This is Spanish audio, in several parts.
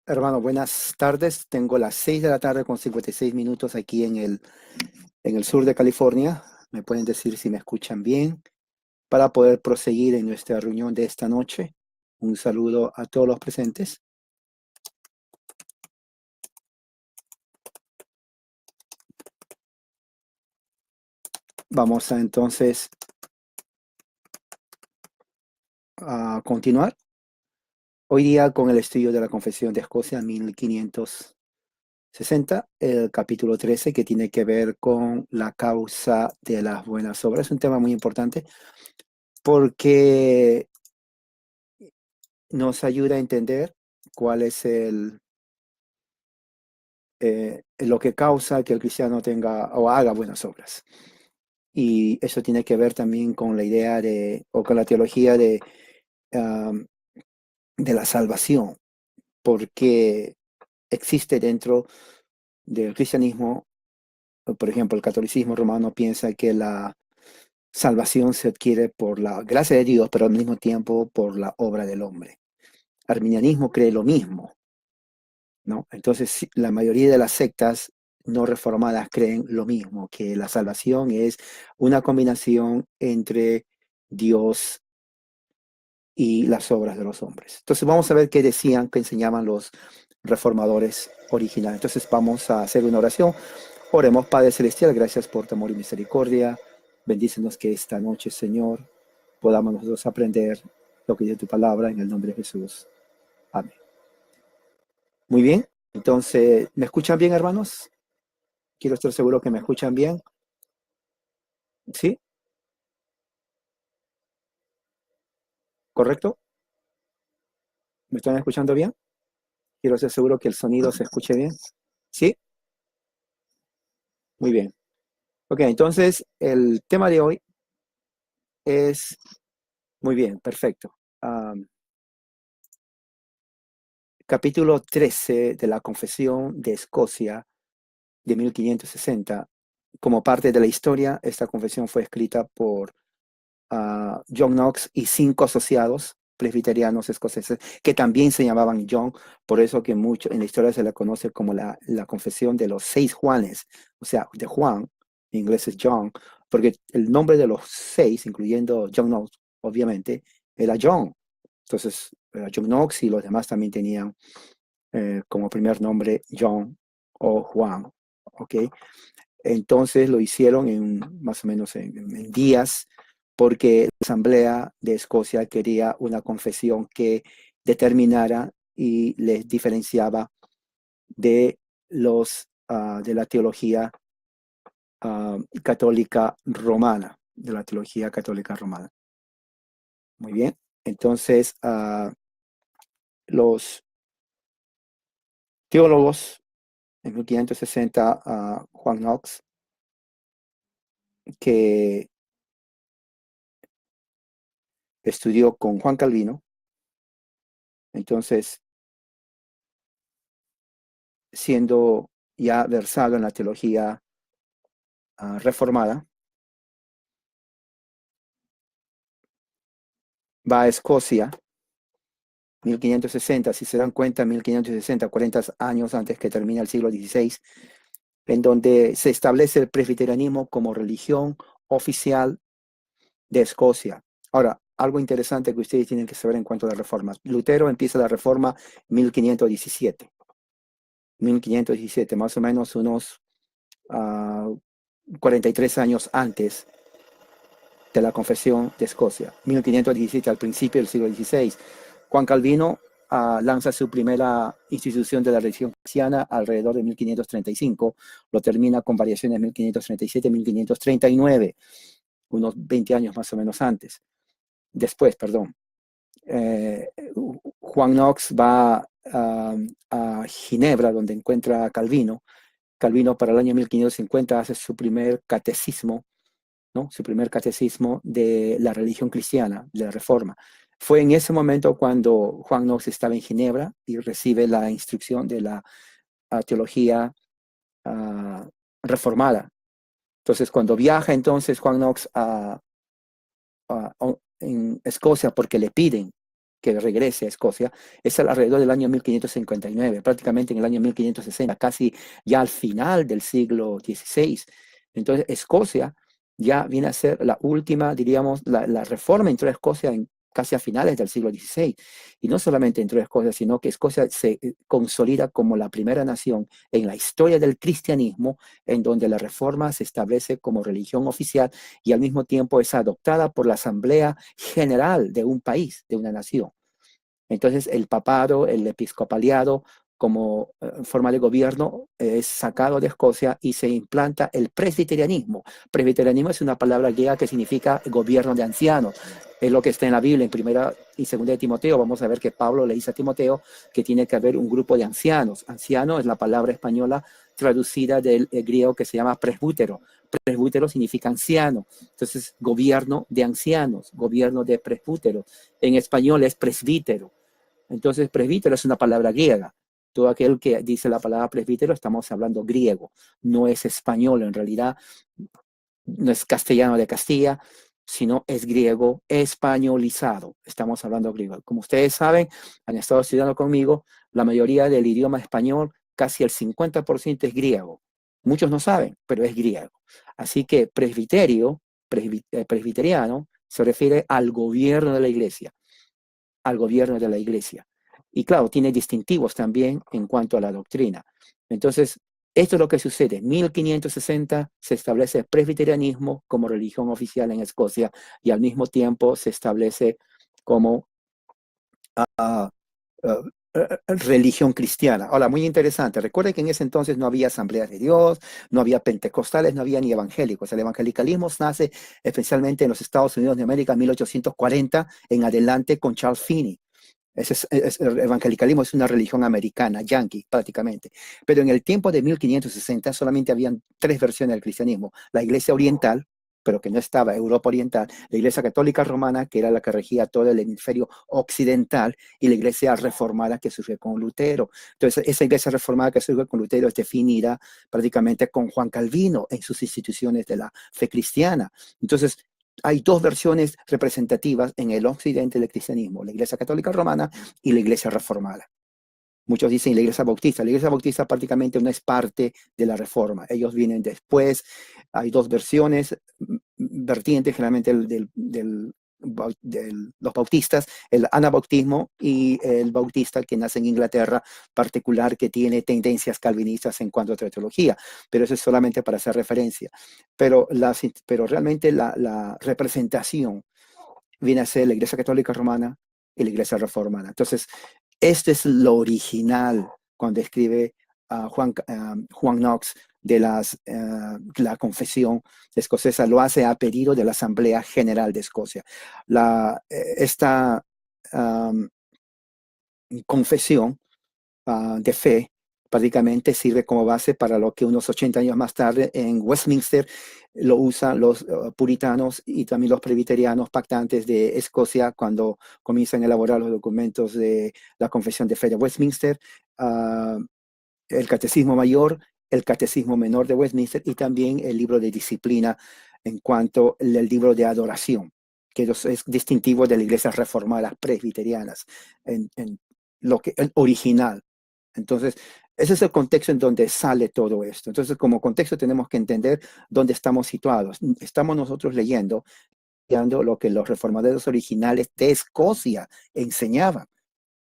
Hermano, buenas tardes. Tengo las 6 de la tarde con 56 minutos aquí en el sur de California. Me pueden decir si me escuchan bien para poder proseguir en nuestra reunión de esta noche. Un saludo a todos los presentes. Vamos a entonces a continuar hoy día con el estudio de la Confesión de Escocia 1560, el capítulo 13 que tiene que ver con la causa de las buenas obras. Es un tema muy importante porque nos ayuda a entender cuál es lo que causa que el cristiano tenga o haga buenas obras. Y eso tiene que ver también con la idea o con la teología um, de la salvación, porque existe dentro del cristianismo, por ejemplo, el catolicismo romano piensa que la salvación se adquiere por la gracia de Dios, pero al mismo tiempo por la obra del hombre. Arminianismo cree lo mismo, ¿no? Entonces, la mayoría de las sectas no reformadas creen lo mismo, que la salvación es una combinación entre Dios y las obras de los hombres. Entonces, vamos a ver qué decían, qué enseñaban los reformadores originales. Entonces, vamos a hacer una oración. Oremos, Padre Celestial, gracias por tu amor y misericordia. Bendícenos que esta noche, Señor, podamos nosotros aprender lo que dice tu palabra en el nombre de Jesús. Amén. Muy bien. Entonces, ¿me escuchan bien, hermanos? Quiero estar seguro que me escuchan bien. ¿Sí? ¿Correcto? ¿Me están escuchando bien? Quiero estar seguro que el sonido se escuche bien. ¿Sí? Muy bien. Ok, entonces el tema de hoy es, muy bien, perfecto. Capítulo 13 de la Confesión de Escocia de 1560. Como parte de la historia, esta confesión fue escrita por John Knox y 5 asociados presbiterianos escoceses que también se llamaban John, por eso que mucho en la historia se la conoce como la confesión de los 6 Juanes, o sea, de Juan, en inglés es John, porque el nombre de los 6, incluyendo John Knox, obviamente, era John. Entonces, John Knox y los demás también tenían como primer nombre John o Juan, ¿ok? Entonces lo hicieron más o menos en días, porque la Asamblea de Escocia quería una confesión que determinara y les diferenciaba de de la teología católica romana, de la teología católica romana. Muy bien. Entonces, los teólogos en 1560, Juan Knox, que estudió con Juan Calvino, entonces siendo ya versado en la teología reformada, va a Escocia, 1560, si se dan cuenta, 1560, 40 años antes que termine el siglo XVI, en donde se establece el presbiterianismo como religión oficial de Escocia. Ahora, algo interesante que ustedes tienen que saber en cuanto a las reformas. Lutero empieza la reforma en 1517, más o menos unos 43 años antes de la Confesión de Escocia, 1517, al principio del siglo XVI. Juan Calvino lanza su primera institución de la religión cristiana alrededor de 1535, lo termina con variaciones en 1537, 1539, unos 20 años más o menos después, perdón. Juan Knox va a Ginebra, donde encuentra a Calvino. Calvino para el año 1550 hace su primer catecismo, ¿no? Su primer catecismo de la religión cristiana, de la Reforma. Fue en ese momento cuando Juan Knox estaba en Ginebra y recibe la instrucción de la teología reformada. Entonces, cuando viaja entonces Juan Knox en Escocia porque le piden, que regrese a Escocia, es alrededor del año 1559, prácticamente en el año 1560, casi ya al final del siglo XVI. Entonces, Escocia ya viene a ser la última, diríamos, la reforma entró a Escocia casi a finales del siglo XVI. Y no solamente entró a Escocia, sino que Escocia se consolida como la primera nación en la historia del cristianismo en donde la reforma se establece como religión oficial y al mismo tiempo es adoptada por la Asamblea General de un país, de una nación. Entonces el papado, el episcopaliado, como forma de gobierno, es sacado de Escocia y se implanta el presbiterianismo. Presbiterianismo es una palabra griega que significa gobierno de ancianos. Es lo que está en la Biblia, en primera y segunda de Timoteo. Vamos a ver que Pablo le dice a Timoteo que tiene que haber un grupo de ancianos. Anciano es la palabra española traducida del griego que se llama presbútero. Presbútero significa anciano. Entonces, gobierno de ancianos, gobierno de presbútero. En español es presbítero. Entonces, presbítero es una palabra griega. Todo aquel que dice la palabra presbítero, estamos hablando griego, no es español en realidad, no es castellano de Castilla, sino es griego españolizado. Estamos hablando griego. Como ustedes saben, han estado estudiando conmigo, la mayoría del idioma español, casi el 50% es griego. Muchos no saben, pero es griego. Así que presbiterio, presbiteriano, se refiere al gobierno de la iglesia, al gobierno de la iglesia. Y claro, tiene distintivos también en cuanto a la doctrina. Entonces, esto es lo que sucede. En 1560 se establece el presbiterianismo como religión oficial en Escocia y al mismo tiempo se establece como uh, religión cristiana. Ahora, muy interesante. Recuerden que en ese entonces no había asambleas de Dios, no había pentecostales, no había ni evangélicos. El evangelicalismo nace especialmente en los Estados Unidos de América en 1840 en adelante con Charles Finney. El evangelicalismo es una religión americana, yankee prácticamente. Pero en el tiempo de 1560 solamente habían tres versiones del cristianismo. La iglesia oriental, pero que no estaba Europa oriental, la iglesia católica romana, que era la que regía todo el hemisferio occidental, y la iglesia reformada que surgió con Lutero. Entonces, esa iglesia reformada que surgió con Lutero es definida prácticamente con Juan Calvino en sus instituciones de la fe cristiana. Entonces, hay dos versiones representativas en el occidente del cristianismo, la Iglesia Católica Romana y la Iglesia Reformada. Muchos dicen la Iglesia Bautista. La Iglesia Bautista prácticamente no es parte de la Reforma. Ellos vienen después. Hay dos versiones, vertientes generalmente de los bautistas, el anabautismo y el bautista que nace en Inglaterra, particular que tiene tendencias calvinistas en cuanto a teología, pero eso es solamente para hacer referencia. Pero realmente la representación viene a ser la Iglesia Católica Romana y la Iglesia Reformada. Entonces, este es lo original cuando escribe Juan Knox de la confesión escocesa, lo hace a pedido de la Asamblea General de Escocia. Esta confesión de fe prácticamente sirve como base para lo que unos 80 años más tarde en Westminster lo usan los puritanos y también los presbiterianos pactantes de Escocia cuando comienzan a elaborar los documentos de la Confesión de Fe de Westminster, el Catecismo Mayor, el Catecismo Menor de Westminster y también el libro de disciplina en cuanto al libro de adoración, que es distintivo de las iglesias reformadas presbiterianas, en lo que el original. Entonces, ese es el contexto en donde sale todo esto. Entonces, como contexto tenemos que entender dónde estamos situados. Estamos nosotros leyendo lo que los reformadores originales de Escocia enseñaban.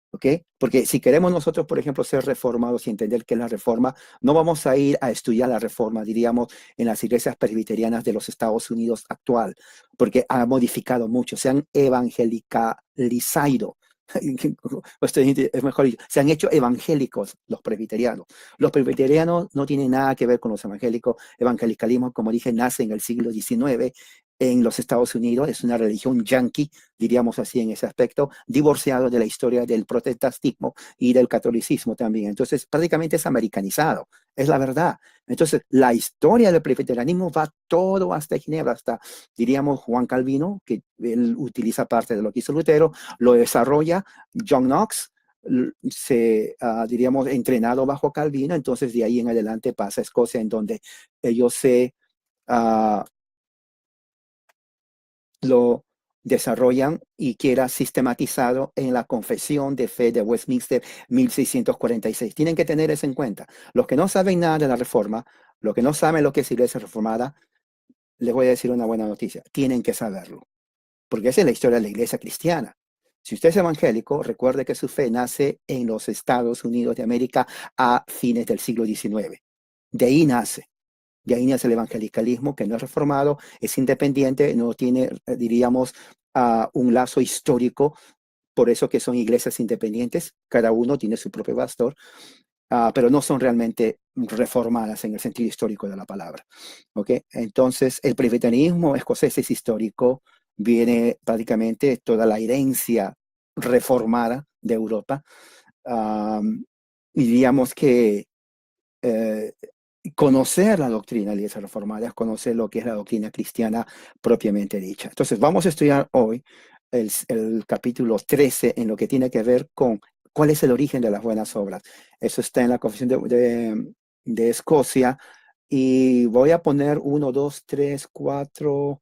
¿Ok? Porque si queremos nosotros, por ejemplo, ser reformados y entender qué es la reforma, no vamos a ir a estudiar la reforma, diríamos, en las iglesias presbiterianas de los Estados Unidos actual, porque ha modificado mucho, se han evangelicalizado. Es mejor, se han hecho evangélicos los presbiterianos. Los presbiterianos no tienen nada que ver con los evangélicos. Evangelicalismo, como dije, nace en el siglo XIX en los Estados Unidos, es una religión yanqui, diríamos así en ese aspecto, divorciado de la historia del protestantismo y del catolicismo también. Entonces, prácticamente es americanizado, es la verdad. Entonces, la historia del presbiterianismo va todo hasta Ginebra, hasta, diríamos, Juan Calvino, que él utiliza parte de lo que hizo Lutero, lo desarrolla John Knox, diríamos, entrenado bajo Calvino, entonces de ahí en adelante pasa a Escocia, en donde ellos se... lo desarrollan y queda sistematizado en la Confesión de Fe de Westminster 1646. Tienen que tener eso en cuenta. Los que no saben nada de la Reforma, los que no saben lo que es Iglesia Reformada, les voy a decir una buena noticia. Tienen que saberlo, porque esa es la historia de la Iglesia cristiana. Si usted es evangélico, recuerde que su fe nace en los Estados Unidos de América a fines del siglo XIX. De ahí nace. De ahí nace el evangelicalismo, que no es reformado, es independiente, no tiene, diríamos, un lazo histórico, por eso que son iglesias independientes, cada uno tiene su propio pastor, pero no son realmente reformadas en el sentido histórico de la palabra. ¿Okay? Entonces, el presbiterianismo escocés es histórico, viene prácticamente toda la herencia reformada de Europa, y diríamos que eh, conocer la doctrina de la Iglesia Reformada es conocer lo que es la doctrina cristiana propiamente dicha. Entonces, vamos a estudiar hoy el capítulo 13 en lo que tiene que ver con cuál es el origen de las buenas obras. Eso está en la Confesión de Escocia y voy a poner 1, 2, 3, 4,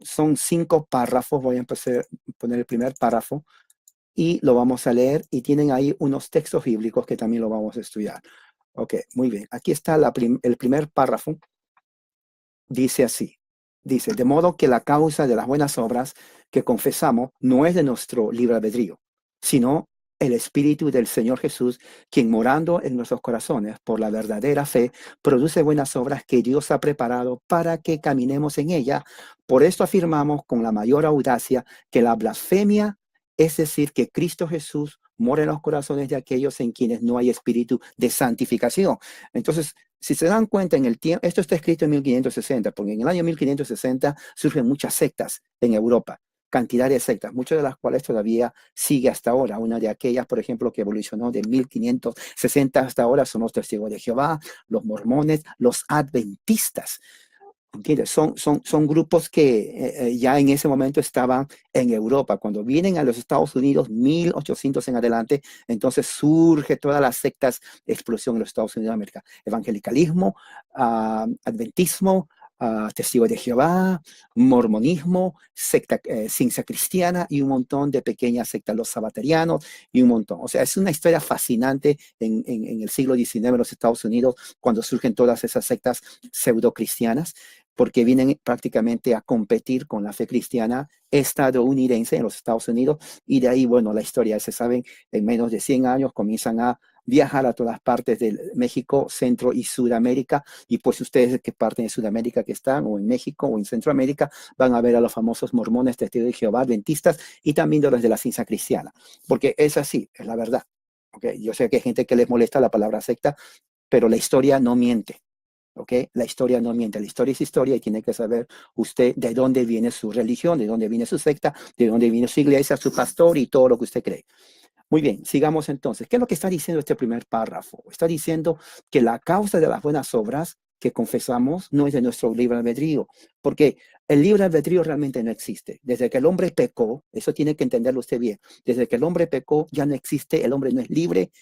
son 5 párrafos. Voy a empezar a poner el primer párrafo y lo vamos a leer y tienen ahí unos textos bíblicos que también lo vamos a estudiar. Ok, muy bien. Aquí está el primer párrafo. Dice así. Dice, de modo que la causa de las buenas obras que confesamos no es de nuestro libre albedrío, sino el Espíritu del Señor Jesús, quien morando en nuestros corazones por la verdadera fe, produce buenas obras que Dios ha preparado para que caminemos en ella. Por esto afirmamos con la mayor audacia que la blasfemia, es decir, que Cristo Jesús mora en los corazones de aquellos en quienes no hay espíritu de santificación. Entonces, si se dan cuenta, en el tiempo, esto está escrito en 1560, porque en el año 1560 surgen muchas sectas en Europa, cantidad de sectas, muchas de las cuales todavía sigue hasta ahora. Una de aquellas, por ejemplo, que evolucionó de 1560 hasta ahora son los Testigos de Jehová, los mormones, los adventistas. ¿Entiendes? Son grupos que ya en ese momento estaban en Europa. Cuando vienen a los Estados Unidos, 1800 en adelante, entonces surge todas las sectas de explosión en los Estados Unidos de América. Evangelicalismo, adventismo, Testigo de Jehová, mormonismo, secta, ciencia cristiana y un montón de pequeñas sectas, los sabaterianos y un montón. O sea, es una historia fascinante en el siglo XIX en los Estados Unidos cuando surgen todas esas sectas pseudo-cristianas, porque vienen prácticamente a competir con la fe cristiana estadounidense en los Estados Unidos, y de ahí, bueno, la historia se sabe, en menos de 100 años comienzan a viajar a todas partes de México, Centro y Sudamérica, y pues ustedes que parten de Sudamérica que están, o en México o en Centroamérica, van a ver a los famosos mormones, testigos de Jehová, adventistas, y también de los de la ciencia cristiana, porque es así, es la verdad. ¿Okay? Yo sé que hay gente que les molesta la palabra secta, pero la historia no miente. ¿Ok? La historia no miente, la historia es historia y tiene que saber usted de dónde viene su religión, de dónde viene su secta, de dónde viene su iglesia, su pastor y todo lo que usted cree. Muy bien, sigamos entonces. ¿Qué es lo que está diciendo este primer párrafo? Está diciendo que la causa de las buenas obras que confesamos no es de nuestro libre albedrío, porque el libre albedrío realmente no existe. Desde que el hombre pecó, eso tiene que entenderlo usted bien, desde que el hombre pecó ya no existe, el hombre no es libre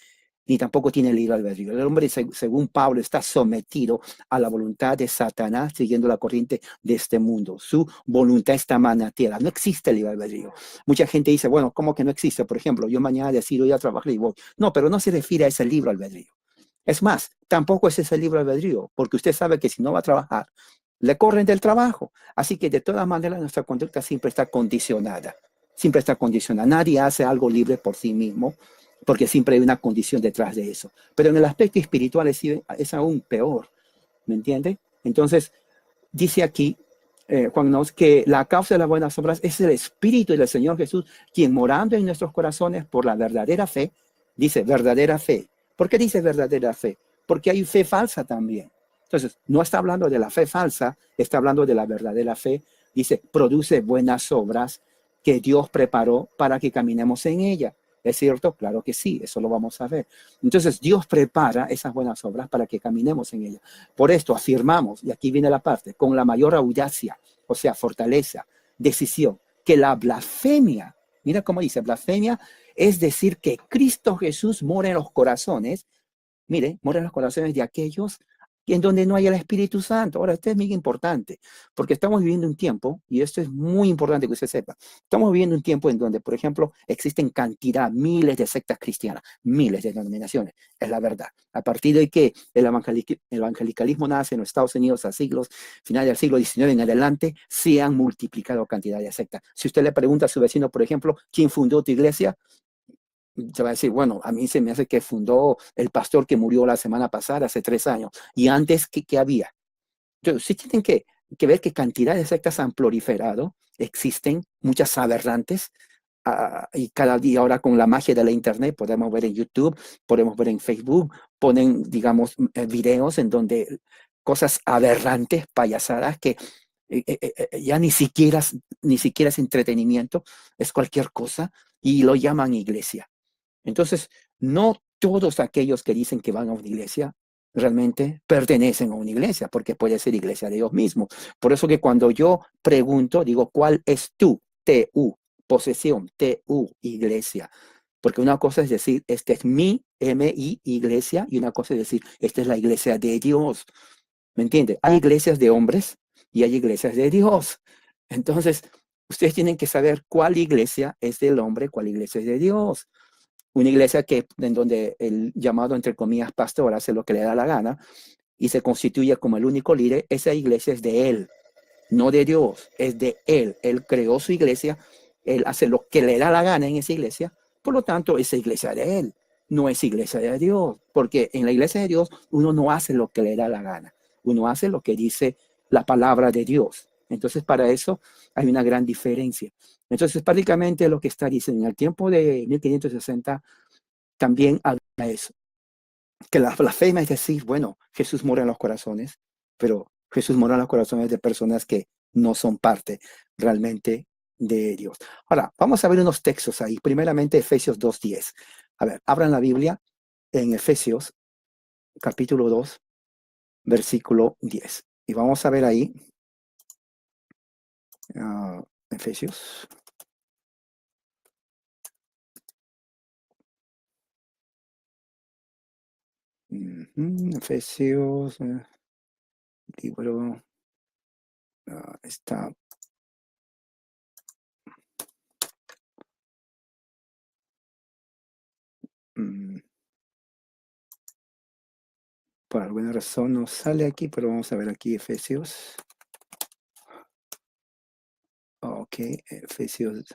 ni tampoco tiene libre albedrío. El hombre, según Pablo, está sometido a la voluntad de Satanás, siguiendo la corriente de este mundo. Su voluntad está manateada. No existe libre albedrío. Mucha gente dice, bueno, ¿cómo que no existe? Por ejemplo, yo mañana decido ir a trabajar y voy. No, pero no se refiere a ese libre albedrío. Es más, tampoco es ese libre albedrío, porque usted sabe que si no va a trabajar, le corren del trabajo. Así que de todas maneras nuestra conducta siempre está condicionada. Siempre está condicionada. Nadie hace algo libre por sí mismo, porque siempre hay una condición detrás de eso. Pero en el aspecto espiritual es aún peor, ¿me entiende? Entonces, dice aquí Juan Nos que la causa de las buenas obras es el Espíritu del Señor Jesús, quien morando en nuestros corazones por la verdadera fe, dice verdadera fe. ¿Por qué dice verdadera fe? Porque hay fe falsa también. Entonces, no está hablando de la fe falsa, está hablando de la verdadera fe. Dice, produce buenas obras que Dios preparó para que caminemos en ella. ¿Es cierto? Claro que sí, eso lo vamos a ver. Entonces, Dios prepara esas buenas obras para que caminemos en ella. Por esto afirmamos, y aquí viene la parte, con la mayor audacia, o sea, fortaleza, decisión, que la blasfemia, mira cómo dice, blasfemia, es decir, que Cristo Jesús mora en los corazones, mire, mora en los corazones de aquellos y en donde no haya el Espíritu Santo. Ahora, esto es muy importante, porque estamos viviendo un tiempo, y esto es muy importante que usted sepa, estamos viviendo un tiempo en donde, por ejemplo, existen cantidad, miles de sectas cristianas, miles de denominaciones, es la verdad. A partir de que el evangelicalismo nace en los Estados Unidos a siglos, final del siglo XIX en adelante, se han multiplicado cantidad de sectas. Si usted le pregunta a su vecino, por ejemplo, ¿quién fundó tu iglesia? Se va a decir, bueno, a mí se me hace que fundó el pastor que murió la semana pasada, hace 3 años. Y antes, ¿qué había? Entonces, sí tienen que ver qué cantidad de sectas han proliferado. Existen muchas aberrantes. Y cada día ahora con la magia de la internet podemos ver en YouTube, podemos ver en Facebook, ponen, digamos, videos en donde cosas aberrantes, payasadas, que ya ni siquiera es entretenimiento, es cualquier cosa, y lo llaman iglesia. Entonces, no todos aquellos que dicen que van a una iglesia realmente pertenecen a una iglesia, porque puede ser iglesia de Dios mismo. Por eso que cuando yo pregunto, digo, ¿cuál es tu TU? Posesión, TU, iglesia. Porque una cosa es decir, esta es mi, MI, iglesia, y una cosa es decir, esta es la iglesia de Dios. ¿Me entiende? Hay iglesias de hombres y hay iglesias de Dios. Entonces, ustedes tienen que saber cuál iglesia es del hombre, cuál iglesia es de Dios. Una iglesia en donde el llamado, entre comillas, pastor hace lo que le da la gana y se constituye como el único líder, esa iglesia es de él, no de Dios, es de él. Él creó su iglesia, él hace lo que le da la gana en esa iglesia, por lo tanto, esa iglesia de él, no es iglesia de Dios, porque en la iglesia de Dios uno no hace lo que le da la gana, uno hace lo que dice la palabra de Dios. Entonces, para eso hay una gran diferencia. Entonces, prácticamente lo que está diciendo en el tiempo de 1560 también habla eso, que la blasfemia es decir, bueno, Jesús mora en los corazones, pero Jesús mora en los corazones de personas que no son parte realmente de Dios. Ahora, vamos a ver unos textos ahí. Primeramente, Efesios 2:10. A ver, abran la Biblia en Efesios capítulo 2, versículo 10. Y vamos a ver ahí, Efesios. Efesios, libro, está. Por alguna razón no sale aquí, pero vamos a ver aquí Efesios. Ok, Efesios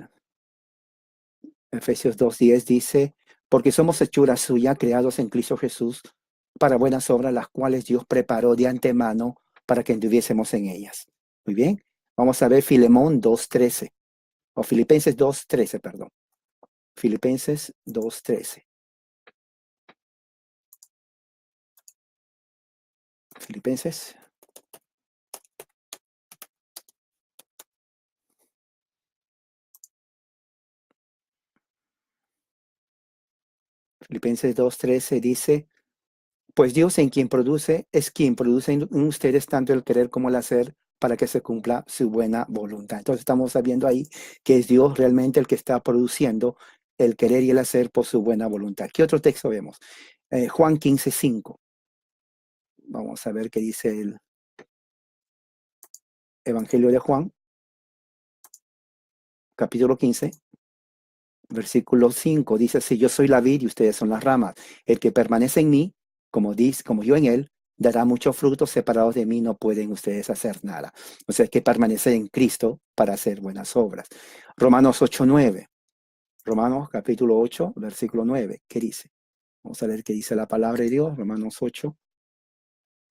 2:10 dice, porque somos hechuras suyas, creados en Cristo Jesús, para buenas obras, las cuales Dios preparó de antemano para que anduviésemos en ellas. Muy bien, vamos a ver Filemón 2:13, o Filipenses 2:13, perdón. Filipenses 2:13. Filipenses. Filipenses 2:13 dice, pues Dios en quien produce es quien produce en ustedes tanto el querer como el hacer para que se cumpla su buena voluntad. Entonces estamos sabiendo ahí que es Dios realmente el que está produciendo el querer y el hacer por su buena voluntad. ¿Qué otro texto vemos? Juan 15:5. Vamos a ver qué dice el Evangelio de Juan, capítulo 15. Versículo 5 dice así, yo soy la vid y ustedes son las ramas. El que permanece en mí, como yo en él, dará mucho fruto, separados de mí no pueden ustedes hacer nada. O sea, hay que permanecer en Cristo para hacer buenas obras. Romanos 8:9. Romanos capítulo 8, versículo 9. ¿Qué dice? Vamos a ver qué dice la palabra de Dios. Romanos 8,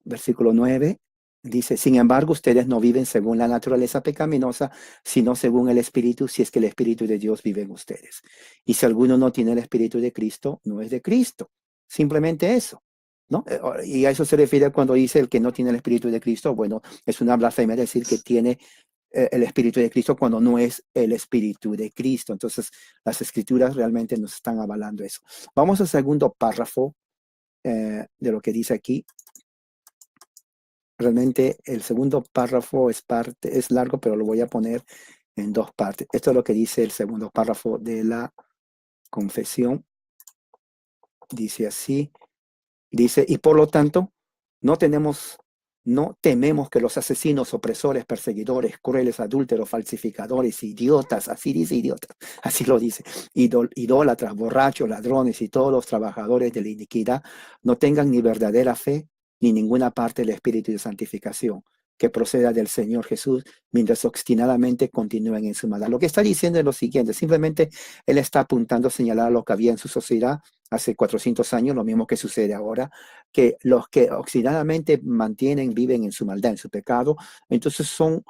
versículo 9. Dice, sin embargo, ustedes no viven según la naturaleza pecaminosa, sino según el Espíritu, si es que el Espíritu de Dios vive en ustedes. Y si alguno no tiene el Espíritu de Cristo, no es de Cristo. Simplemente eso, ¿no? Y a eso se refiere cuando dice el que no tiene el Espíritu de Cristo. Bueno, es una blasfemia decir que tiene el Espíritu de Cristo cuando no es el Espíritu de Cristo. Entonces, las Escrituras realmente nos están avalando eso. Vamos al segundo párrafo de lo que dice aquí. Realmente el segundo párrafo es largo, pero lo voy a poner en dos partes. Esto es lo que dice el segundo párrafo de la confesión. Dice así, dice, y por lo tanto, no tememos que los asesinos, opresores, perseguidores, crueles, adúlteros, falsificadores, idiotas, así dice idiotas, así lo dice, idólatras, borrachos, ladrones y todos los trabajadores de la iniquidad no tengan ni verdadera fe ni ninguna parte del Espíritu de santificación que proceda del Señor Jesús, mientras obstinadamente continúen en su maldad. Lo que está diciendo es lo siguiente, simplemente él está apuntando a señalar lo que había en su sociedad hace 400 años, lo mismo que sucede ahora, que los que obstinadamente mantienen, viven en su maldad, en su pecado, entonces son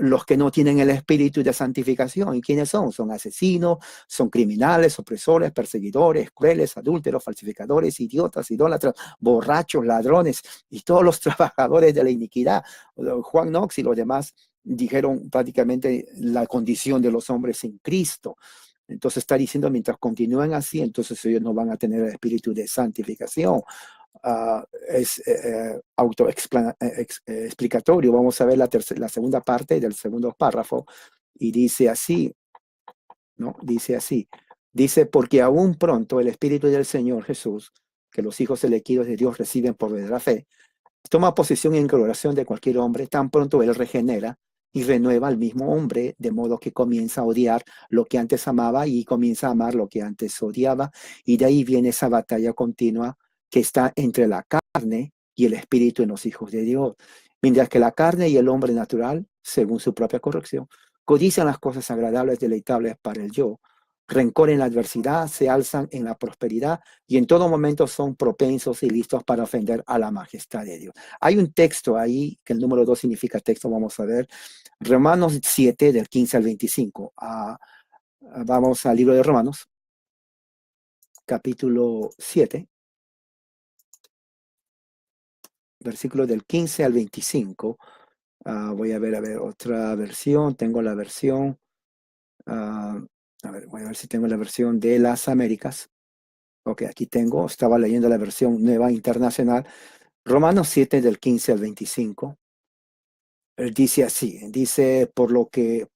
los que no tienen el espíritu de santificación. ¿Y quiénes son? Son asesinos, son criminales, opresores, perseguidores, crueles, adúlteros, falsificadores, idiotas, idólatras, borrachos, ladrones y todos los trabajadores de la iniquidad. Juan Knox y los demás dijeron prácticamente la condición de los hombres sin Cristo. Entonces está diciendo, mientras continúen así, entonces ellos no van a tener el espíritu de santificación. Es autoexplicatorio. Vamos a ver la segunda parte del segundo párrafo y dice así, ¿no? Dice así, dice, porque aún pronto el Espíritu del Señor Jesús, que los hijos elegidos de Dios reciben por medio de la fe, toma posesión en el corazón de cualquier hombre, tan pronto él regenera y renueva al mismo hombre, de modo que comienza a odiar lo que antes amaba y comienza a amar lo que antes odiaba. Y de ahí viene esa batalla continua que está entre la carne y el espíritu en los hijos de Dios. Mientras que la carne y el hombre natural, según su propia corrección, codician las cosas agradables, deleitables para el yo, rencor en la adversidad, se alzan en la prosperidad y en todo momento son propensos y listos para ofender a la majestad de Dios. Hay un texto ahí, que el número 2 significa texto, vamos a ver, Romanos 7, del 15 al 25. Vamos al libro de Romanos, capítulo 7, versículo del 15 al 25. Voy a ver, otra versión, tengo la versión, voy a ver si tengo la versión de las Américas. Ok, aquí tengo, estaba leyendo la versión nueva internacional, Romanos 7 del 15 al 25. Dice así, dice, porque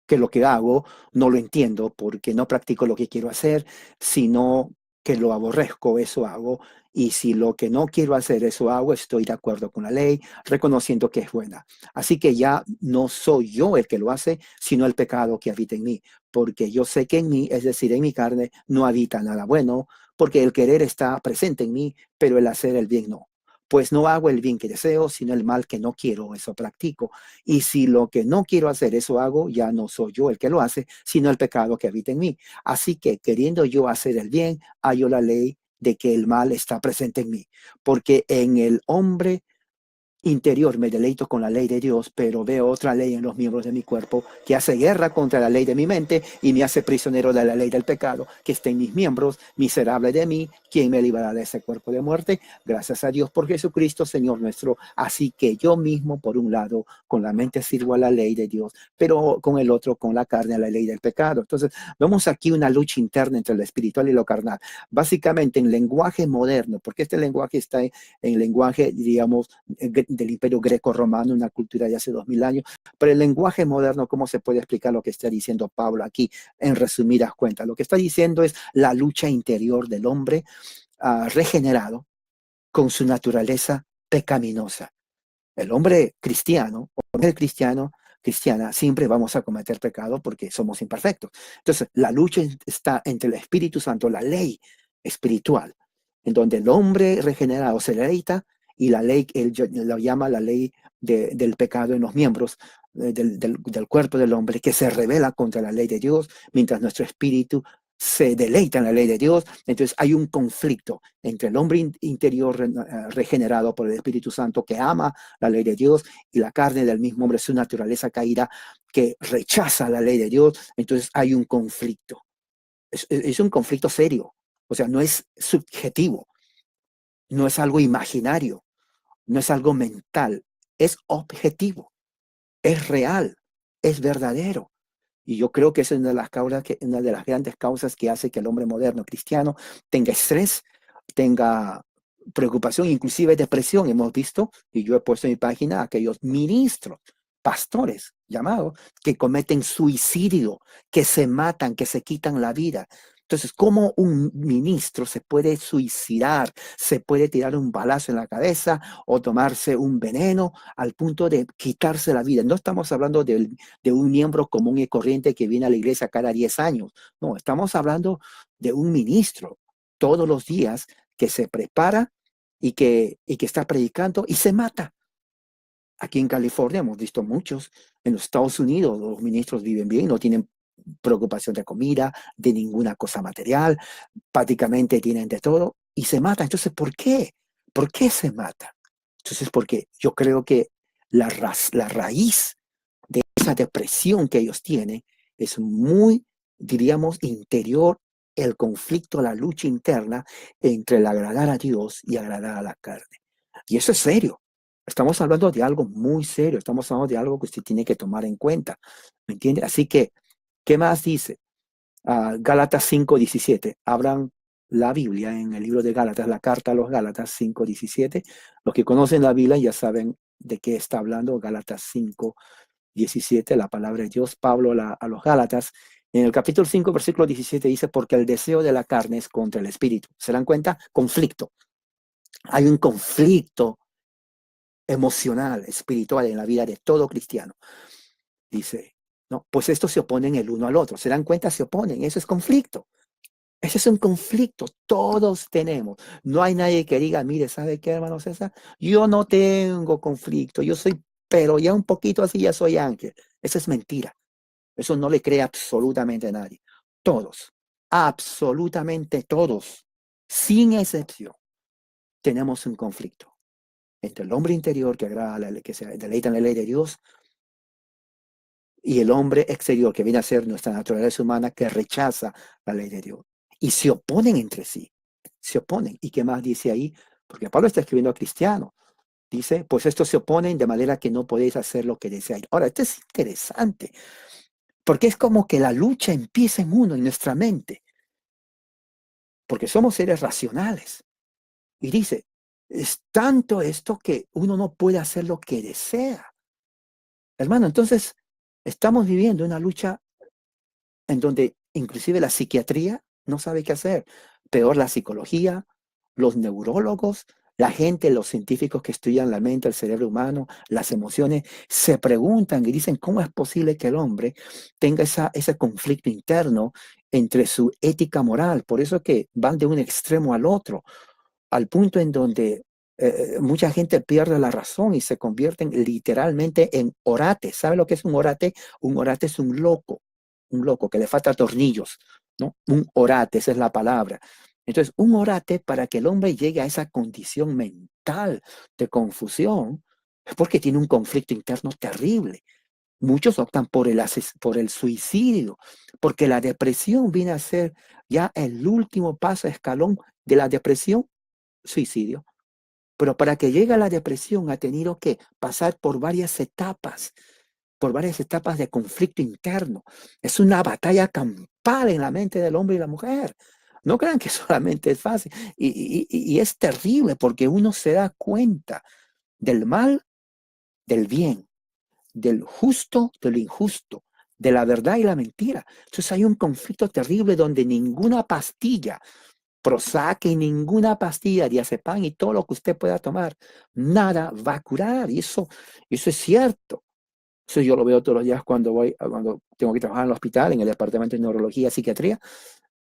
lo que hago no lo entiendo, porque no practico lo que quiero hacer, sino que lo aborrezco, eso hago, y si lo que no quiero hacer, eso hago, estoy de acuerdo con la ley, reconociendo que es buena. Así que ya no soy yo el que lo hace, sino el pecado que habita en mí, porque yo sé que en mí, es decir, en mi carne, no habita nada bueno, porque el querer está presente en mí, pero el hacer el bien no. Pues no hago el bien que deseo, sino el mal que no quiero, eso practico. Y si lo que no quiero hacer, eso hago, ya no soy yo el que lo hace, sino el pecado que habita en mí. Así que queriendo yo hacer el bien, hallo la ley de que el mal está presente en mí. Porque en el hombre interior me deleito con la ley de Dios, pero veo otra ley en los miembros de mi cuerpo que hace guerra contra la ley de mi mente y me hace prisionero de la ley del pecado que está en mis miembros. Miserable de mí, ¿quién me librará de ese cuerpo de muerte? Gracias a Dios por Jesucristo, Señor nuestro. Así que yo mismo, por un lado, con la mente sirvo a la ley de Dios, pero con el otro, con la carne, a la ley del pecado. Entonces, vemos aquí una lucha interna entre lo espiritual y lo carnal. Básicamente, en lenguaje moderno, porque este lenguaje está en lenguaje, digamos, del imperio greco-romano, una cultura de hace 2000 años, pero el lenguaje moderno, ¿cómo se puede explicar lo que está diciendo Pablo aquí en resumidas cuentas? Lo que está diciendo es la lucha interior del hombre regenerado con su naturaleza pecaminosa. El hombre cristiano, o el cristiano, cristiana, siempre vamos a cometer pecado porque somos imperfectos. Entonces, la lucha está entre el Espíritu Santo, la ley espiritual, en donde el hombre regenerado se deleita y la ley, él lo llama la ley del pecado en los miembros del cuerpo del hombre, que se revela contra la ley de Dios, mientras nuestro espíritu se deleita en la ley de Dios. Entonces hay un conflicto entre el hombre interior regenerado por el Espíritu Santo que ama la ley de Dios y la carne del mismo hombre, su naturaleza caída que rechaza la ley de Dios. Entonces hay un conflicto. Es un conflicto serio. O sea, no es subjetivo, no es algo imaginario, no es algo mental, es objetivo, es real, es verdadero. Y yo creo que esa es una de las causas, una de las grandes causas que hace que el hombre moderno cristiano tenga estrés, tenga preocupación, inclusive depresión. Hemos visto, y yo he puesto en mi página, aquellos ministros, pastores llamados, que cometen suicidio, que se matan, que se quitan la vida. Entonces, ¿cómo un ministro se puede suicidar, se puede tirar un balazo en la cabeza o tomarse un veneno al punto de quitarse la vida? No estamos hablando de un miembro común y corriente que viene a la iglesia cada 10 años. No, estamos hablando de un ministro todos los días que se prepara y que está predicando y se mata. Aquí en California hemos visto muchos. En los Estados Unidos los ministros viven bien, no tienen preocupación de comida, de ninguna cosa material, prácticamente tienen de todo y se matan. Entonces, ¿por qué? ¿Por qué se matan? Entonces, porque yo creo que la raíz de esa depresión que ellos tienen es muy, diríamos, interior, el conflicto, la lucha interna entre el agradar a Dios y agradar a la carne. Y eso es serio. Estamos hablando de algo muy serio, estamos hablando de algo que usted tiene que tomar en cuenta. ¿Me entiende? Así que, ¿qué más dice? Gálatas 5:17. Abran la Biblia en el libro de Gálatas, la carta a los Gálatas 5:17. Los que conocen la Biblia ya saben de qué está hablando Gálatas 5:17, la palabra de Dios. Pablo a los Gálatas, en el capítulo 5, versículo 17 dice, porque el deseo de la carne es contra el espíritu. ¿Se dan cuenta? Conflicto. Hay un conflicto emocional, espiritual en la vida de todo cristiano. Dice, no, pues estos se oponen el uno al otro. ¿Se dan cuenta? Se oponen. Eso es conflicto. Ese es un conflicto. Todos tenemos. No hay nadie que diga, mire, ¿sabe qué, hermano César? Yo no tengo conflicto. Yo soy, pero ya un poquito así, ya soy ángel. Eso es mentira. Eso no le cree absolutamente a nadie. Todos, absolutamente todos, sin excepción, tenemos un conflicto entre el hombre interior que agrada, que se deleita en la ley de Dios y el hombre exterior que viene a ser nuestra naturaleza humana que rechaza la ley de Dios. Y se oponen entre sí, se oponen. ¿Y qué más dice ahí? Porque Pablo está escribiendo a cristianos. Dice, pues estos se oponen de manera que no podéis hacer lo que deseáis. Ahora, esto es interesante, porque es como que la lucha empieza en uno, en nuestra mente, porque somos seres racionales. Y dice, es tanto esto que uno no puede hacer lo que desea. Hermano, entonces estamos viviendo una lucha en donde inclusive la psiquiatría no sabe qué hacer. Peor la psicología, los neurólogos, la gente, los científicos que estudian la mente, el cerebro humano, las emociones, se preguntan y dicen cómo es posible que el hombre tenga ese conflicto interno entre su ética moral. Por eso que van de un extremo al otro, al punto en donde mucha gente pierde la razón y se convierten literalmente en orates. ¿Sabe lo que es un orate? Un orate es un loco que le falta tornillos, ¿no? Un orate, esa es la palabra. Entonces, un orate para que el hombre llegue a esa condición mental de confusión es porque tiene un conflicto interno terrible. Muchos optan por el suicidio, porque la depresión viene a ser ya el último paso, escalón de la depresión, suicidio. Pero para que llegue a la depresión ha tenido que pasar por varias etapas de conflicto interno. Es una batalla campal en la mente del hombre y la mujer. No crean que solamente es fácil. Y es terrible porque uno se da cuenta del mal, del bien, del justo, del injusto, de la verdad y la mentira. Entonces hay un conflicto terrible donde ninguna pastilla, Prozac y ninguna pastilla, diazepam y todo lo que usted pueda tomar, nada va a curar. Y eso es cierto. Eso yo lo veo todos los días cuando tengo que trabajar en el hospital, en el departamento de neurología, psiquiatría.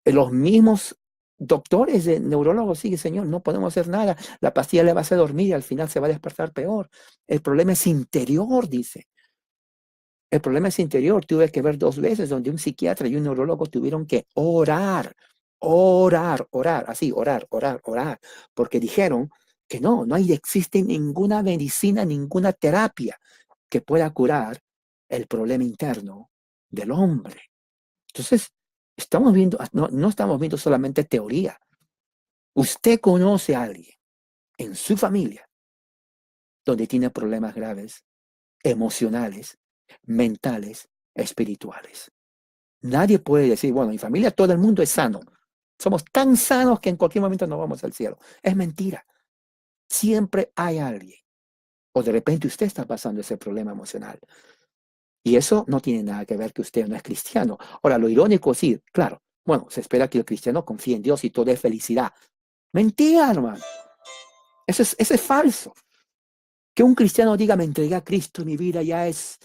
Los mismos doctores de neurólogos siguen, señor, no podemos hacer nada. La pastilla le va a hacer dormir y al final se va a despertar peor. El problema es interior, dice. El problema es interior. Tuve que ver 2 veces donde un psiquiatra y un neurólogo tuvieron que orar, así, orar, porque dijeron que no existe ninguna medicina, ninguna terapia que pueda curar el problema interno del hombre. Entonces, estamos viendo, no estamos viendo solamente teoría. Usted conoce a alguien en su familia donde tiene problemas graves, emocionales, mentales, espirituales. Nadie puede decir, bueno, mi familia, todo el mundo es sano. Somos tan sanos que en cualquier momento nos vamos al cielo. Es mentira. Siempre hay alguien. O de repente usted está pasando ese problema emocional. Y eso no tiene nada que ver que usted no es cristiano. Ahora, lo irónico, sí, claro, Bueno, se espera que el cristiano confíe en Dios y todo es felicidad. Mentira, hermano. Eso es falso. Que un cristiano diga, me entregué a Cristo, mi vida ya es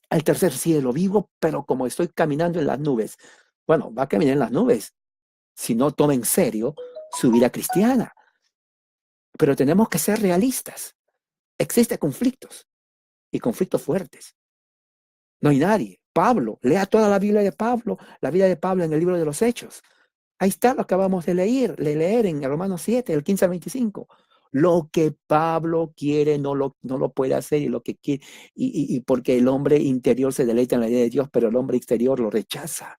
al tercer cielo, vivo, pero como estoy caminando en las nubes. Bueno, va a caminar en las nubes si no toma en serio su vida cristiana. Pero tenemos que ser realistas. Existen conflictos y conflictos fuertes. No hay nadie. Pablo, lea toda la Biblia de Pablo, la vida de Pablo en el libro de los Hechos. Ahí está, lo acabamos de leer en Romanos 7, el 15 al 25. Lo que Pablo quiere no lo puede hacer y lo que quiere, y porque el hombre interior se deleita en la idea de Dios, pero el hombre exterior lo rechaza.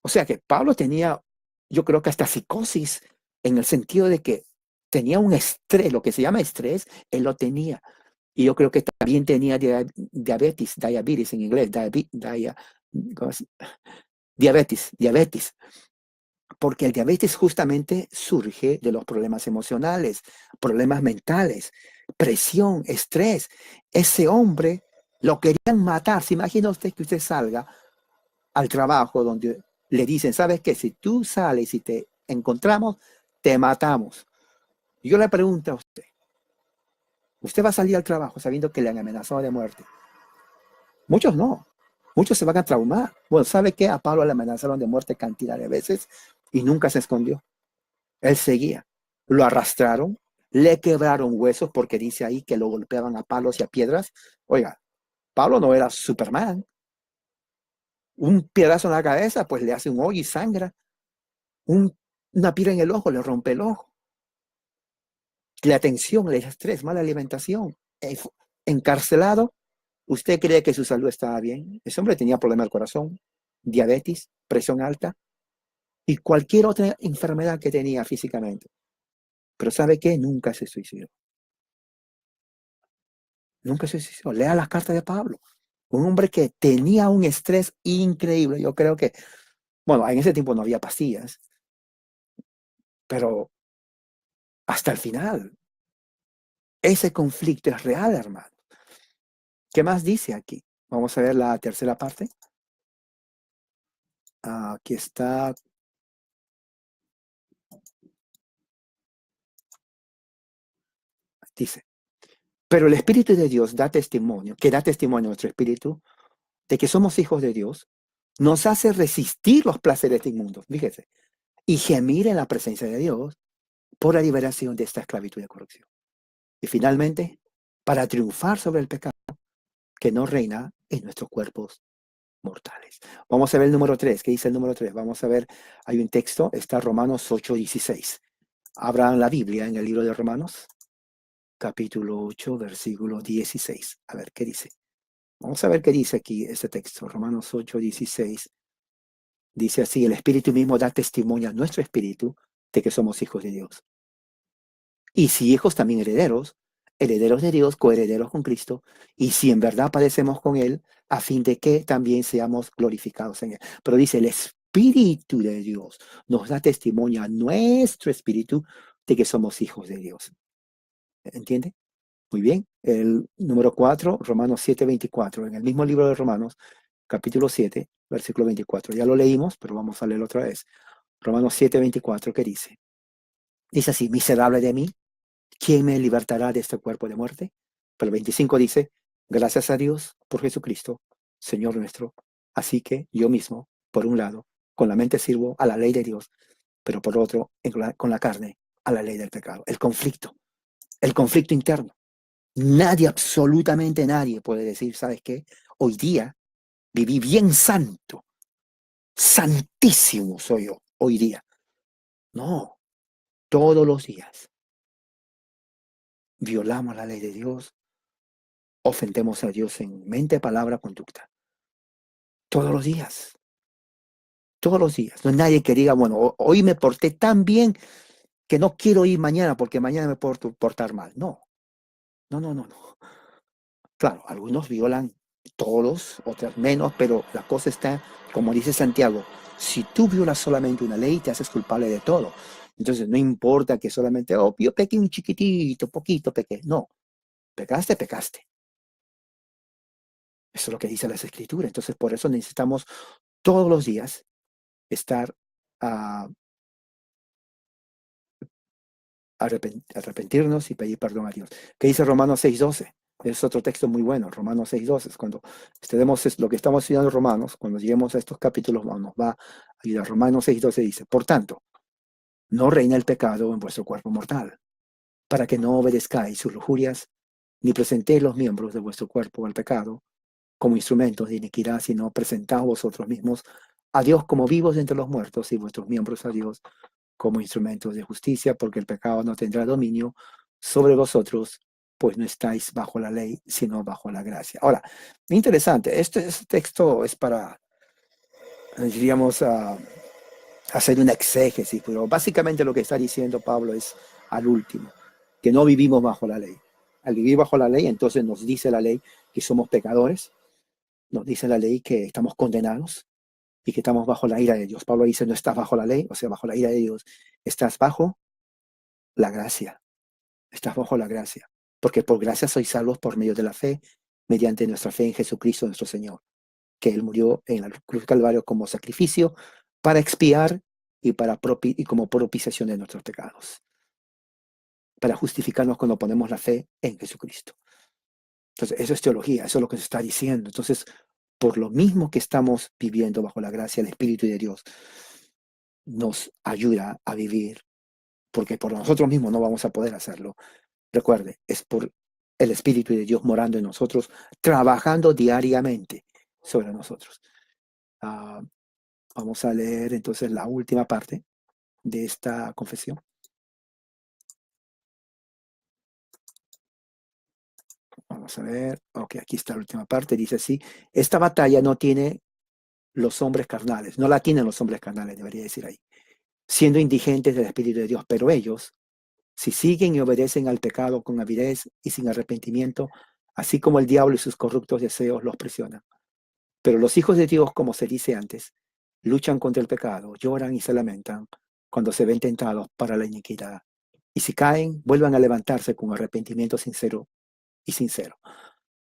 O sea que Pablo tenía, yo creo que hasta psicosis, en el sentido de que tenía un estrés, lo que se llama estrés, él lo tenía. Y yo creo que también tenía diabetes en inglés, diabetes, porque el diabetes justamente surge de los problemas emocionales, problemas mentales, presión, estrés. Ese hombre lo querían matar. ¿Se imagina usted que usted salga al trabajo donde le dicen, sabes qué? Si tú sales y te encontramos, te matamos? Yo le pregunto a usted, ¿usted va a salir al trabajo sabiendo que le han amenazado de muerte? Muchos no. Muchos se van a traumar. Bueno, ¿sabe qué? A Pablo le amenazaron de muerte cantidad de veces y nunca se escondió. Él seguía. Lo arrastraron, le quebraron huesos porque dice ahí que lo golpeaban a palos y a piedras. Oiga, Pablo no era Superman. Un piedrazo en la cabeza, pues le hace un hoyo y sangra. Una piedra en el ojo le rompe el ojo. La tensión, el estrés, mala alimentación. Encarcelado. ¿Usted cree que su salud estaba bien? Ese hombre tenía problemas del corazón, diabetes, presión alta y cualquier otra enfermedad que tenía físicamente. Pero ¿sabe qué? Nunca se suicidó. Nunca se suicidó. Lea las cartas de Pablo. Un hombre que tenía un estrés increíble. Yo creo que, bueno, en ese tiempo no había pastillas, pero hasta el final, ese conflicto es real, hermano. ¿Qué más dice aquí? Vamos a ver la tercera parte. Aquí está. Dice, pero el Espíritu de Dios da testimonio, que da testimonio a nuestro espíritu, de que somos hijos de Dios, nos hace resistir los placeres inmundos, fíjese, y gemir en la presencia de Dios por la liberación de esta esclavitud de corrupción. Y finalmente, para triunfar sobre el pecado que no reina en nuestros cuerpos mortales. Vamos a ver el número 3. ¿Qué dice el número 3? Vamos a ver, hay un texto, está Romanos 8:16. Abran la Biblia en el libro de Romanos, capítulo 8, versículo 16. A ver, ¿qué dice? Vamos a ver qué dice aquí este texto. Romanos 8:16. Dice así, el Espíritu mismo da testimonio a nuestro espíritu de que somos hijos de Dios. Y si hijos, también herederos, herederos de Dios, coherederos con Cristo, y si en verdad padecemos con Él, a fin de que también seamos glorificados en Él. Pero dice, el Espíritu de Dios nos da testimonio a nuestro espíritu de que somos hijos de Dios. ¿Entiende? Muy bien. El número 4, Romanos 7:24, en el mismo libro de Romanos, capítulo 7, versículo 24. Ya lo leímos, pero vamos a leerlo otra vez. Romanos 7:24, ¿qué dice? Dice así, miserable de mí, ¿quién me libertará de este cuerpo de muerte? Pero el 25 dice, gracias a Dios por Jesucristo, Señor nuestro. Así que yo mismo, por un lado, con la mente sirvo a la ley de Dios, pero por otro, con la carne, a la ley del pecado. El conflicto interno. Nadie, absolutamente nadie puede decir, ¿sabes qué? Hoy día viví bien santo, santísimo soy yo, hoy día. No, todos los días violamos la ley de Dios, ofendemos a Dios en mente, palabra, conducta. Todos los días, todos los días. No hay nadie que diga, bueno, hoy me porté tan bien que no quiero ir mañana porque mañana me puedo portar mal. No, no, no, no, no. Claro, algunos violan, todos, otros menos, pero la cosa está, como dice Santiago, si tú violas solamente una ley, te haces culpable de todo. Entonces, no importa que solamente, oh, yo pequé un chiquitito, poquito pequé. No, pecaste, pecaste. Eso es lo que dice las Escrituras. Entonces, por eso necesitamos todos los días estar a arrepentirnos y pedir perdón a Dios. ¿Qué dice Romanos 6:12? Es otro texto muy bueno, Romanos 6:12. Cuando tenemos lo que estamos estudiando Romanos, cuando lleguemos a estos capítulos, nos va a ayudar. Romanos 6:12 dice, por tanto, no reina el pecado en vuestro cuerpo mortal, para que no obedezcáis sus lujurias, ni presentéis los miembros de vuestro cuerpo al pecado como instrumentos de iniquidad, sino presentaos vosotros mismos a Dios como vivos entre los muertos y vuestros miembros a Dios como instrumentos de justicia, porque el pecado no tendrá dominio sobre vosotros, pues no estáis bajo la ley, sino bajo la gracia. Ahora, interesante, este texto es para, diríamos, hacer una exégesis, pero básicamente lo que está diciendo Pablo es al último, que no vivimos bajo la ley. Al vivir bajo la ley, entonces nos dice la ley que somos pecadores, nos dice la ley que estamos condenados y que estamos bajo la ira de Dios. Pablo dice, no estás bajo la ley, o sea, bajo la ira de Dios, estás bajo la gracia, estás bajo la gracia, porque por gracia sois salvos por medio de la fe, mediante nuestra fe en Jesucristo nuestro Señor, que Él murió en la cruz del Calvario como sacrificio para expiar y como propiciación de nuestros pecados, para justificarnos cuando ponemos la fe en Jesucristo. Entonces, eso es teología, eso es lo que se está diciendo. Entonces, por lo mismo que estamos viviendo bajo la gracia del Espíritu de Dios, nos ayuda a vivir, porque por nosotros mismos no vamos a poder hacerlo. Recuerde, es por el Espíritu de Dios morando en nosotros, trabajando diariamente sobre nosotros. Vamos a leer entonces la última parte de esta confesión. Vamos a ver. Ok, aquí está la última parte. Dice así: esta batalla no tiene los hombres carnales, no la tienen los hombres carnales, debería decir ahí, siendo indigentes del Espíritu de Dios, pero ellos, si siguen y obedecen al pecado con avidez y sin arrepentimiento, así como el diablo y sus corruptos deseos los presionan. Pero los hijos de Dios, como se dice antes, luchan contra el pecado, lloran y se lamentan cuando se ven tentados para la iniquidad. Y si caen, vuelvan a levantarse con arrepentimiento sincero y sincero.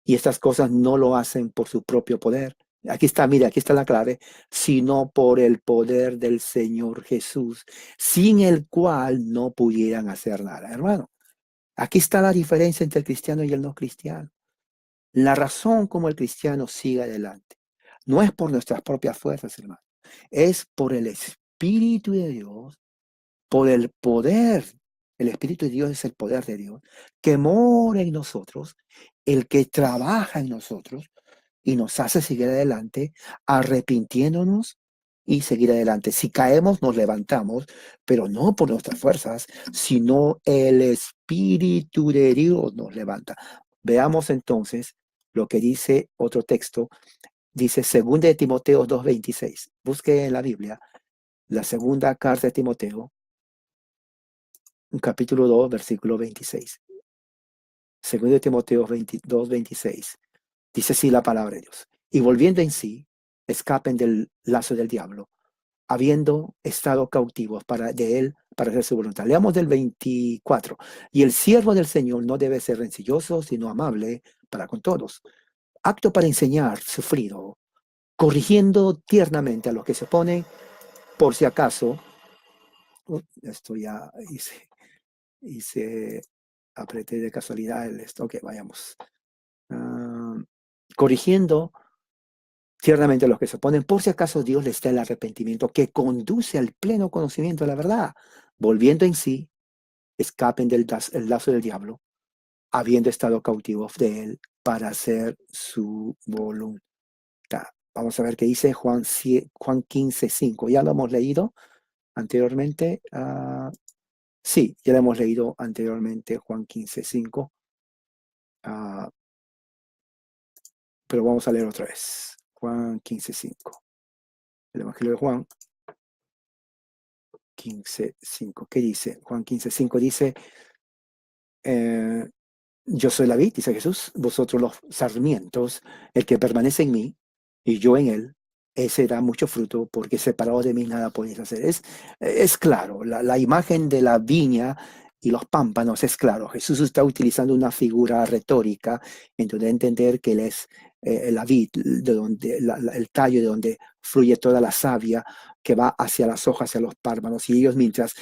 Y estas cosas no lo hacen por su propio poder. Aquí está, mire, aquí está la clave, sino por el poder del Señor Jesús, sin el cual no pudieran hacer nada. Hermano, aquí está la diferencia entre el cristiano y el no cristiano. La razón como el cristiano sigue adelante no es por nuestras propias fuerzas, hermano, es por el Espíritu de Dios, por el poder. El Espíritu de Dios es el poder de Dios que mora en nosotros, el que trabaja en nosotros y nos hace seguir adelante, arrepintiéndonos y seguir adelante. Si caemos, nos levantamos, pero no por nuestras fuerzas, sino el Espíritu de Dios nos levanta. Veamos entonces lo que dice otro texto. Dice 2 de Timoteo 2:26. Busque en la Biblia la segunda carta de Timoteo, capítulo 2, versículo 26. 2 de Timoteo 2:26. Dice así la palabra de Dios. Y volviendo en sí, escapen del lazo del diablo, habiendo estado cautivos de él para hacer su voluntad. Leamos del 24. Y el siervo del Señor no debe ser rencilloso, sino amable para con todos, apto para enseñar, sufrido, corrigiendo tiernamente a los que se oponen, por si acaso, esto ya hice, apreté de casualidad esto, ok, vayamos. Corrigiendo tiernamente a los que se oponen, por si acaso Dios les da el arrepentimiento que conduce al pleno conocimiento de la verdad, volviendo en sí, escapen del el lazo del diablo, habiendo estado cautivos de él para hacer su voluntad. Vamos a ver qué dice Juan 15:5. Ya lo hemos leído anteriormente. Sí, ya lo hemos leído anteriormente, Juan 15:5. Pero vamos a leer otra vez. Juan 15:5. El Evangelio de Juan 15:5. ¿Qué dice? Juan 15:5 dice, yo soy la vid, dice Jesús, vosotros los sarmientos, el que permanece en mí y yo en él, ese da mucho fruto, porque separado de mí nada podéis hacer. Es claro, la imagen de la viña y los pámpanos es claro. Jesús está utilizando una figura retórica en donde entender que Él es la vid, de donde el tallo de donde fluye toda la savia que va hacia las hojas, hacia los pámpanos. Y ellos, mientras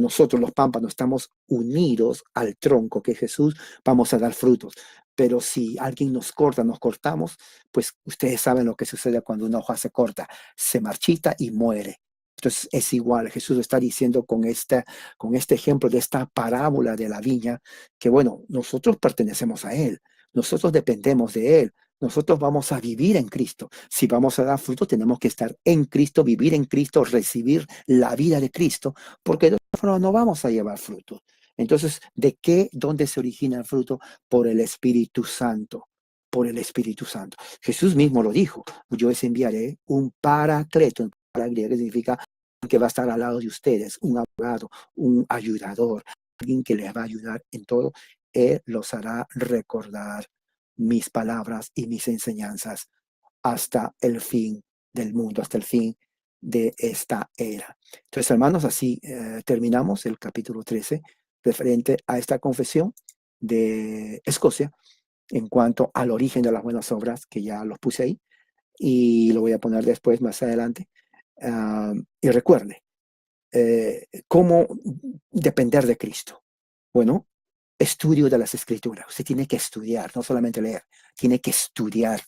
nosotros, los pámpanos, estamos unidos al tronco que es Jesús, vamos a dar frutos. Pero si alguien nos corta, nos cortamos, pues ustedes saben lo que sucede cuando una hoja se corta, se marchita y muere. Entonces es igual, Jesús está diciendo con este ejemplo de esta parábola de la viña, que bueno, nosotros pertenecemos a Él, nosotros dependemos de Él, nosotros vamos a vivir en Cristo. Si vamos a dar fruto, tenemos que estar en Cristo, vivir en Cristo, recibir la vida de Cristo, porque de otra forma no vamos a llevar fruto. Entonces, ¿dónde se origina el fruto? Por el Espíritu Santo, por el Espíritu Santo. Jesús mismo lo dijo, yo les enviaré un paracleto, para griego significa que va a estar al lado de ustedes, un abogado, un ayudador, alguien que les va a ayudar en todo. Él los hará recordar mis palabras y mis enseñanzas hasta el fin del mundo, hasta el fin de esta era. Entonces, hermanos, así terminamos el capítulo 13 referente a esta confesión de Escocia en cuanto al origen de las buenas obras, que ya los puse ahí y lo voy a poner después, más adelante. Y recuerde, ¿cómo depender de Cristo? Bueno, estudio de las Escrituras. Usted tiene que estudiar, no solamente leer, tiene que estudiar.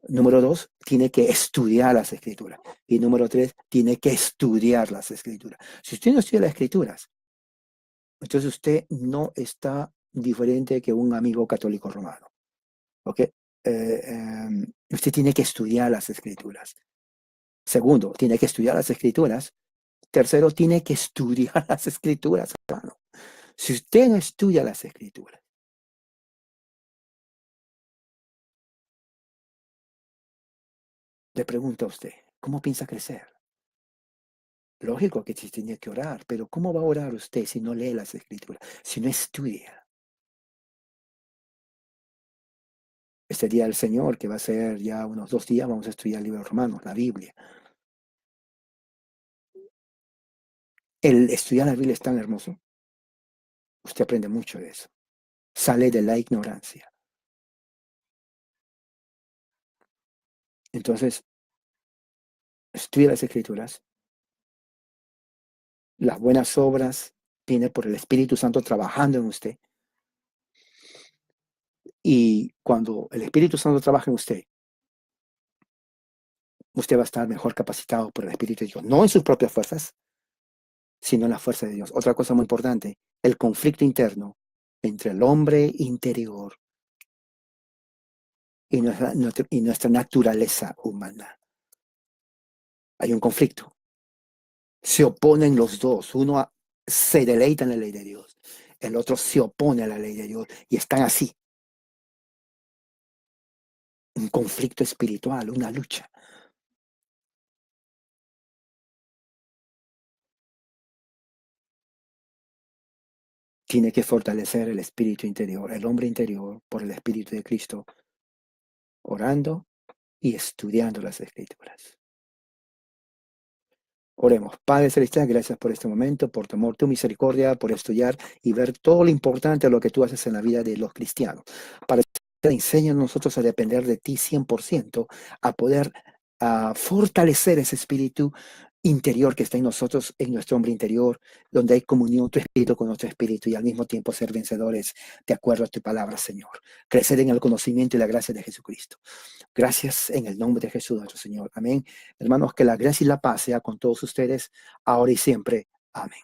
Número 2, tiene que estudiar las Escrituras. Y número 3, tiene que estudiar las Escrituras. Si usted no estudia las Escrituras, entonces usted no está diferente que un amigo católico romano. ¿Ok? Usted tiene que estudiar las Escrituras. Segundo, tiene que estudiar las Escrituras. Tercero, tiene que estudiar las Escrituras, hermano. Si usted no estudia las Escrituras, le pregunto a usted, ¿cómo piensa crecer? Lógico que sí tiene que orar, pero ¿cómo va a orar usted si no lee las Escrituras, si no estudia? Este día del Señor, que va a ser ya unos 2 días, vamos a estudiar el libro de Romanos, la Biblia. El estudiar la Biblia es tan hermoso. Usted aprende mucho de eso. Sale de la ignorancia. Entonces, estudia las Escrituras. Las buenas obras vienen por el Espíritu Santo trabajando en usted. Y cuando el Espíritu Santo trabaja en usted, usted va a estar mejor capacitado por el Espíritu de Dios. No en sus propias fuerzas, sino en la fuerza de Dios. Otra cosa muy importante, el conflicto interno entre el hombre interior y nuestra naturaleza humana. Hay un conflicto. Se oponen los dos. Uno se deleita en la ley de Dios. El otro se opone a la ley de Dios. Y están así. Un conflicto espiritual, una lucha. Tiene que fortalecer el espíritu interior, el hombre interior, por el Espíritu de Cristo, orando y estudiando las Escrituras. Oremos. Padre Celestial, gracias por este momento, por tu amor, tu misericordia, por estudiar y ver todo lo importante de lo que tú haces en la vida de los cristianos. Para enseña a nosotros a depender de ti 100%, a poder fortalecer ese espíritu interior que está en nosotros, en nuestro hombre interior, donde hay comunión tu espíritu con nuestro espíritu y al mismo tiempo ser vencedores de acuerdo a tu palabra, Señor. Crecer en el conocimiento y la gracia de Jesucristo. Gracias en el nombre de Jesús nuestro Señor. Amén. Hermanos, que la gracia y la paz sea con todos ustedes, ahora y siempre. Amén.